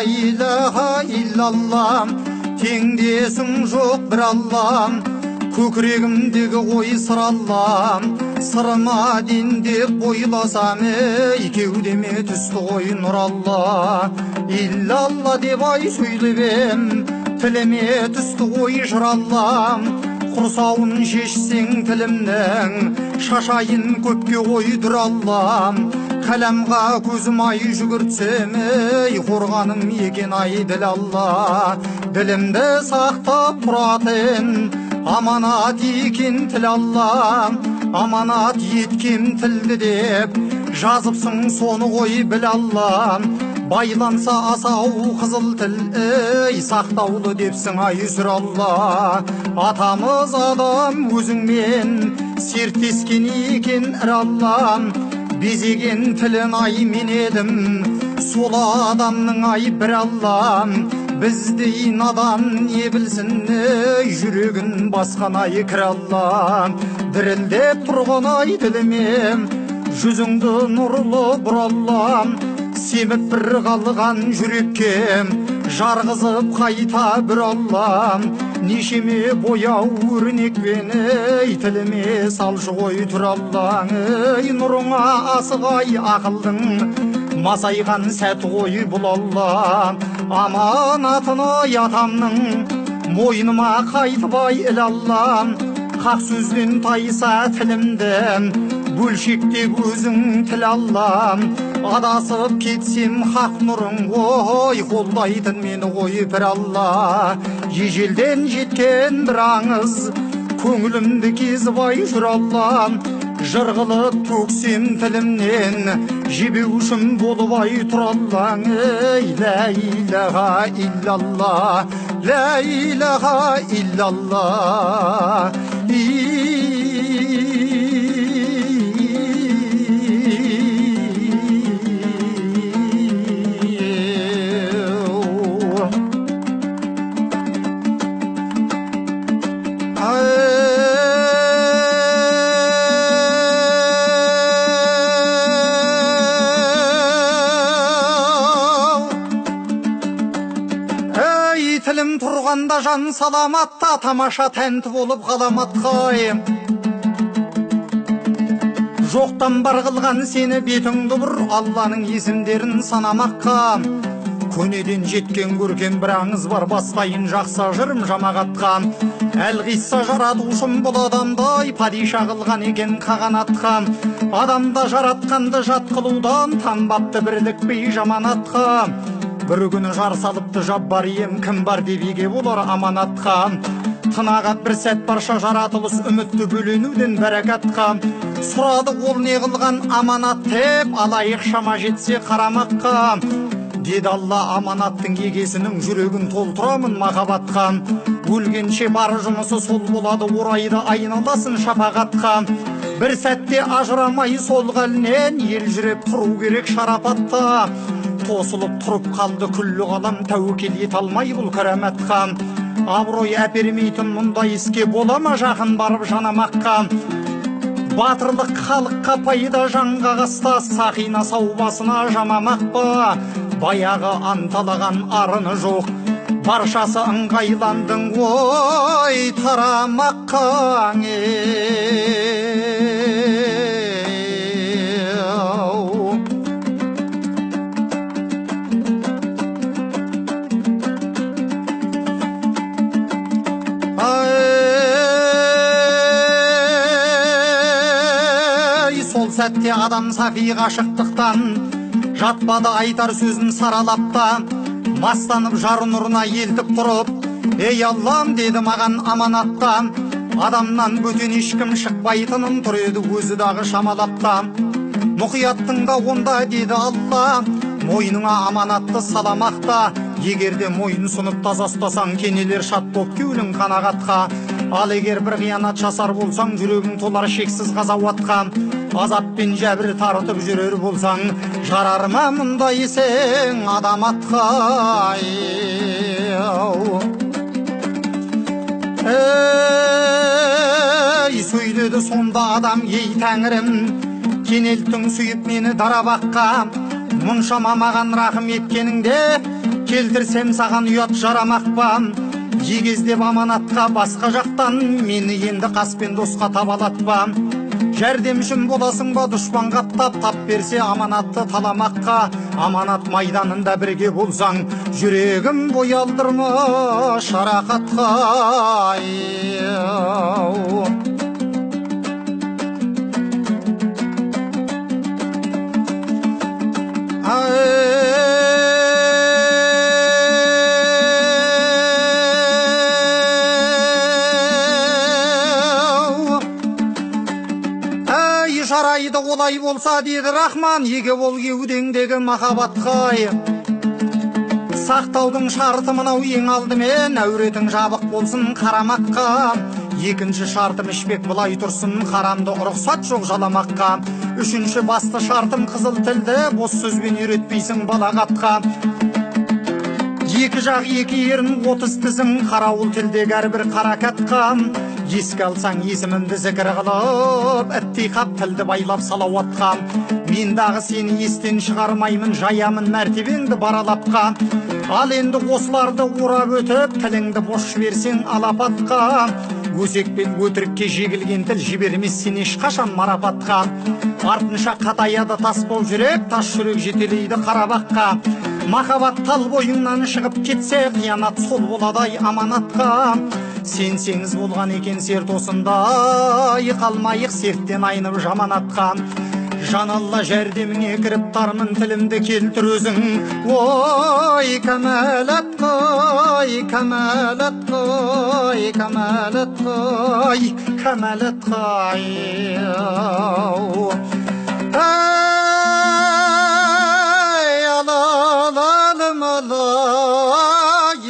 ilaha illallah, теңдесің жоқ бір Аллам, көкірегімдегі ой сыр Аллам, сырыма дендеп бойласам, кеудеме түсті ғой нұр Алла. Иллалла деп ай сөйлеп ем, тіліме түсті ғой жыр Аллам, құрсауын шешсең тілімнің, шашайын көпке қойдыр Аллам. Қаламға көзім ай жүгіртсем, қорғаным екен ай діл Алла. Ділімді сақтап тұратын аманат екен тіл Алла. Аманат еткем тілді деп жазыпсың соны ғой біл Алла. Байланса асау қызыл тіл, сақтаулы депсің ай сүр Алла. Атамыз адам өзіңмен серттескен екен ір Алла. Безеген тілін ай мен едім, сол адамның ай бір Алла. Біздей надан не білсін, жүрегін басқан ай кір Алла. Дірілдеп тұрған ай тіліме, жүзіңді нұрлы бұр Алла. Семіп бір қалған жүрекке, жарғызып қайта бір Алла. Нешеме бояу өрнекпен, тіліме салшы ғой тұр Алла. Нұрыңа асығай ақылдың, масайған сәт ғой бұл Алла. Аманатыны атамның, мойныма қайтыбай іл Алла. Қақ сөзден тайса тілімді, бөлшектеп өзің тіл Алла. Адасып кетсем хақ нұрың ғой, қолдайтын мені ғой бір Алла. Ежелден жеткен бір аңыз, көңілімді кезіп ай жүр Алла. Жырғылып төксем тілімнен, жебеушім болып ай тұр Алла. Ла илаха илlallah, ла илаха illallah. Тілім тұрғанда жан саламатта, тамаша тәнті болып ғаламатқа. Жоқтан бар қылған сені бетіңді бұр, Алланың есімдерін санамаққа. Көнеден жеткен көркен бір аңыз бар, бастайын жақса жырым жамағатқа. Әлғисса жаратушым бұл адамдай, падиша қылған екен қағанатқа. Адамда жаратқанды жат қылудан, танбапты бірлік бей жаманатқа. Бір күні жар салыпты жаббар ем, кім бар деп еге болар аманатқа. Тынағат бір сәт барша жаратылыс, үмітті бөленуден бәрәкатқа. Сұрады ол не қылған аманат деп, алайық шама жетсе қарамаққа. Деді Алла аманаттың егесінің, жүрегін толтырамын махаббатқа. Өлгенше бар жұмысы сол болады, орайды айналасын шапағатқа. Бір сәтте ажырамай сол қалінен, ел жүреп тұру керек шарапатта. Тосылып тұрып қалды күллі қалам, тәуекел ете алмай бұл кәрәмәтқа. Абырой әпермейтін мұндай іске бола ма жақын барып жанамаққа. Батырлық халыққа пайда, жанға қаста, сақина саубасына жамамақ па. Баяғы анталаған арыны жоқ, баршасы ыңғайландың ғой тарамаққа. Сол сәтте адам сафи ғашықтықтан жатпады айтар сөзін саралапта. Мастанып жар нұрына елтіп тұрып, ей Аллам деді маған аманатта. Адамнан бөтен ешкім шықпайтынын тұр еді өзі дағы шамалапта. Мұқияттың да онда деді Алла, мойныңа аманатты саламақта. Егерде мойын сұнып таза ұстасаң, кенелер шат боп кеуілің қанағатқа. Ал егер бір қиянат жасар болсаң, жүрегің толар шексіз ғазауатқа. Азаппен жәбір тартып жүрер болсаң, жарар ма мұндай сен адаматқа. Сөйледі сонда адам, ей тәңірім, кенелттің сүйіп мені дарабаққа. Мұншама маған рахым еткеніңде, келтірсем саған ұят жарамақ па? Егездеп аманатқа басқа жақтан, мені енді қаспен досқа табалатпа. Жәрдемшім боласың ба дұшпан қаптап, тап берсе аманатты таламаққа. Аманат майданында бірге болсаң, жүрегім бой алдырма шарақатқа. Жарайды олай болса деді Рахман, еге ол кеудеңдегі махаббатқа. Сақтаудың шарты мынау ең алдымен, әуретің жабық болсын қарамаққа. Екінші шартым ішпек былай тұрсын, харамды рұқсат жоқ жаламаққа. Үшінші басты шартым қызыл тілді, бос сөзбен үйретпейсің балағатқа. Екі жақ екі ерін 30 тізім, қарауыл тілдегі әрбір қаракатқа. Еске алсаң есімімді зікір қылып, әттей қап тілді байлап салауатқа. Мен дағы сені естен шығармаймын, жаямын мәртебеңді баралапқа. Ал енді осыларды орап өтіп, тіліңді бош жіберсең алапатқа. Өсек пен өтірікке жегілген тіл жібермес сен ешқашан марапатқа. Артынша қатаяды тас бол жүрек, тас жүрек жетелейді қарабаққа. Махаббат тал бойыңнан шығып кетсе, қиянат сол боладай аманатқа. Сенсеңіз болған екен серт осындай, қалмайық серттен айнып жаманатқа. Жан Алла жәрдеміңе кіріп тармын, тілімді келтір өзің. Ой, кәмәләт қой, кәмәләт қой, кәмәләт қой, кәмәләт қой. Алалым алай,